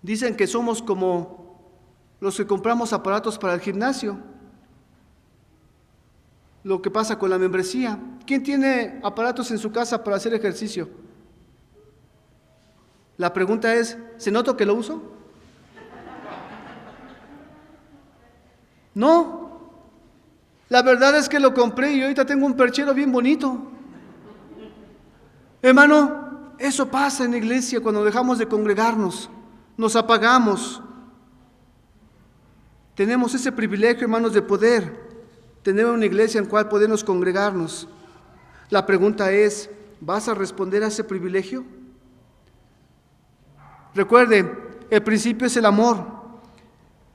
Dicen que somos como los que compramos aparatos para el gimnasio. Lo que pasa con la membresía. ¿Quién tiene aparatos en su casa para hacer ejercicio? La pregunta es, ¿se nota que lo uso? No, la verdad es que lo compré y ahorita tengo un perchero bien bonito. Hermano, eso pasa en la iglesia cuando dejamos de congregarnos, nos apagamos. Tenemos ese privilegio, hermanos, de poder tener una iglesia en la cual podemos congregarnos. La pregunta es, ¿vas a responder a ese privilegio? Recuerde, el principio es el amor.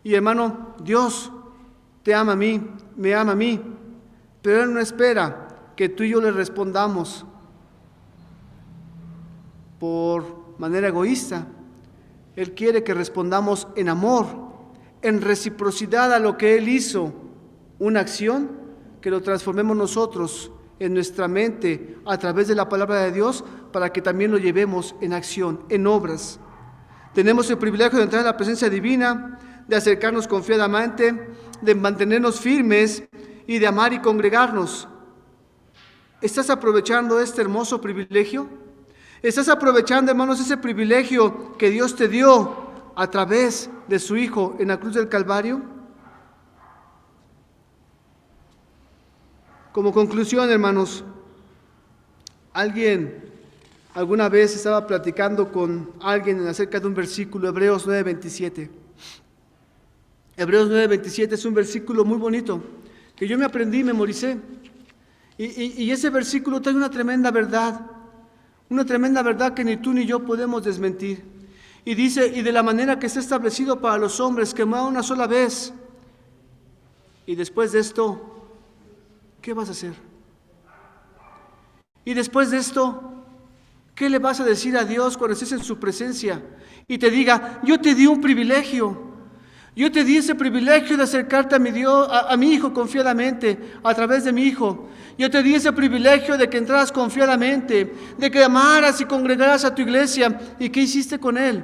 Y hermano, Dios te ama a mí, me ama a mí, pero Él no espera que tú y yo le respondamos por manera egoísta. Él quiere que respondamos en amor, en reciprocidad a lo que Él hizo, una acción que lo transformemos nosotros en nuestra mente a través de la palabra de Dios para que también lo llevemos en acción, en obras. Tenemos el privilegio de entrar en la presencia divina, de acercarnos confiadamente, de mantenernos firmes y de amar y congregarnos. ¿Estás aprovechando este hermoso privilegio? ¿Estás aprovechando, hermanos, ese privilegio que Dios te dio a través de su Hijo en la cruz del Calvario? Como conclusión, hermanos, alguna vez estaba platicando con alguien acerca de un versículo, Hebreos 9:27. Hebreos 9:27 es un versículo muy bonito que yo me aprendí y memoricé. Y ese versículo trae una tremenda verdad que ni tú ni yo podemos desmentir. Y dice, y de la manera que está establecido para los hombres, que mueran una sola vez. Y después de esto, ¿qué vas a hacer? Y después de esto, ¿qué le vas a decir a Dios cuando estés en su presencia? Y te diga, yo te di un privilegio. Yo te di ese privilegio de acercarte a mi Dios, a mi Hijo confiadamente, a través de mi Hijo. Yo te di ese privilegio de que entraras confiadamente, de que amaras y congregaras a tu iglesia. ¿Y qué hiciste con Él?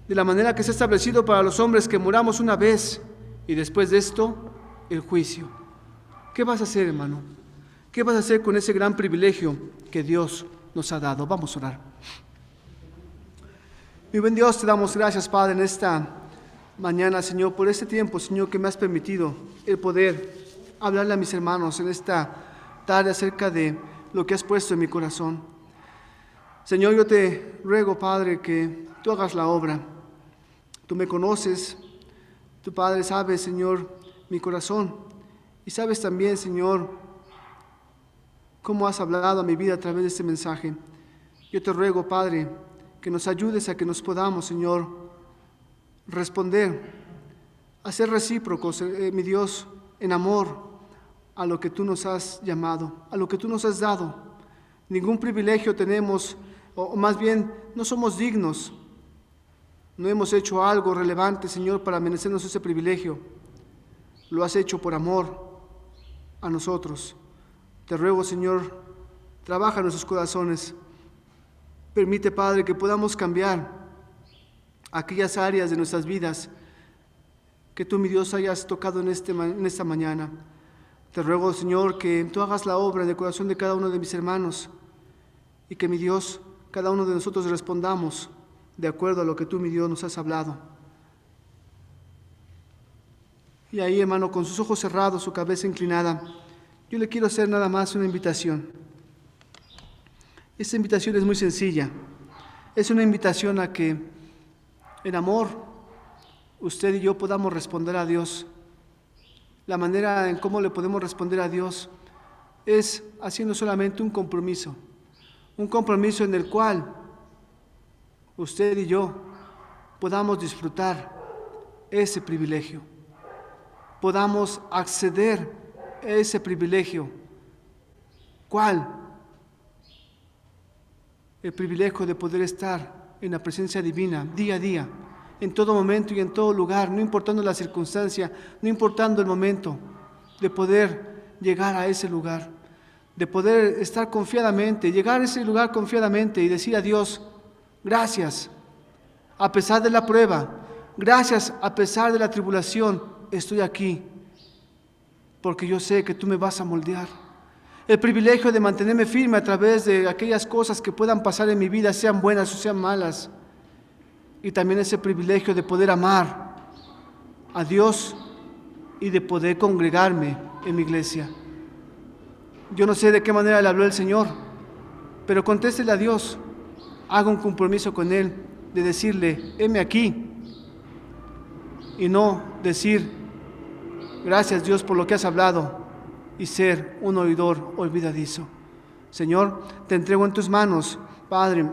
De la manera que se ha establecido para los hombres que muramos una vez y después de esto, el juicio. ¿Qué vas a hacer, hermano? ¿Qué vas a hacer con ese gran privilegio que Dios nos ha dado? Vamos a orar. Mi buen Dios, te damos gracias, Padre, en esta mañana, Señor, por este tiempo, Señor, que me has permitido el poder hablarle a mis hermanos en esta tarde acerca de lo que has puesto en mi corazón. Señor, yo te ruego, Padre, que tú hagas la obra. Tú me conoces, tu Padre sabes, Señor, mi corazón, y sabes también, Señor, cómo has hablado a mi vida a través de este mensaje. Yo te ruego, Padre, que nos ayudes a que nos podamos, Señor, responder a ser recíprocos, mi Dios, en amor a lo que tú nos has llamado, a lo que tú nos has dado. Ningún privilegio tenemos, o más bien no somos dignos. No hemos hecho algo relevante, Señor, para merecernos ese privilegio. Lo has hecho por amor a nosotros. Te ruego, Señor, trabaja en nuestros corazones. Permite, Padre, que podamos cambiar aquellas áreas de nuestras vidas que tú, mi Dios, hayas tocado en esta mañana. Te ruego, Señor, que tú hagas la obra en el corazón de cada uno de mis hermanos y que, mi Dios, cada uno de nosotros respondamos de acuerdo a lo que tú, mi Dios, nos has hablado. Y ahí, hermano, con sus ojos cerrados, su cabeza inclinada, yo le quiero hacer nada más una invitación. Esta invitación es muy sencilla. Es una invitación a que, en amor, usted y yo podamos responder a Dios. La manera en cómo le podemos responder a Dios es haciendo solamente un compromiso en el cual usted y yo podamos disfrutar ese privilegio, podamos acceder a ese privilegio. ¿Cuál? El privilegio de poder estar en la presencia divina día a día, en todo momento y en todo lugar, no importando la circunstancia, no importando el momento, de poder llegar a ese lugar, de poder estar confiadamente, llegar a ese lugar confiadamente y decir a Dios: gracias, a pesar de la prueba, gracias, a pesar de la tribulación, estoy aquí, porque yo sé que tú me vas a moldear. El privilegio de mantenerme firme a través de aquellas cosas que puedan pasar en mi vida, sean buenas o sean malas. Y también ese privilegio de poder amar a Dios y de poder congregarme en mi iglesia. Yo no sé de qué manera le habló el Señor, pero contéstele a Dios. Haga un compromiso con Él de decirle: heme aquí. Y no decir: gracias, Dios, por lo que has hablado, y ser un oidor olvidadizo. Señor, te entrego en tus manos, Padre,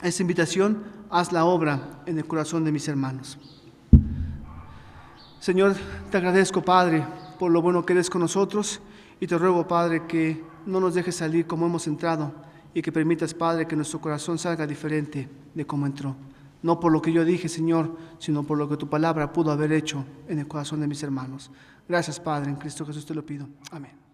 esta invitación. Haz la obra en el corazón de mis hermanos. Señor, te agradezco, Padre, por lo bueno que eres con nosotros, y te ruego, Padre, que no nos dejes salir como hemos entrado, y que permitas, Padre, que nuestro corazón salga diferente de como entró. No por lo que yo dije, Señor, sino por lo que tu palabra pudo haber hecho en el corazón de mis hermanos. Gracias, Padre, en Cristo Jesús te lo pido. Amén.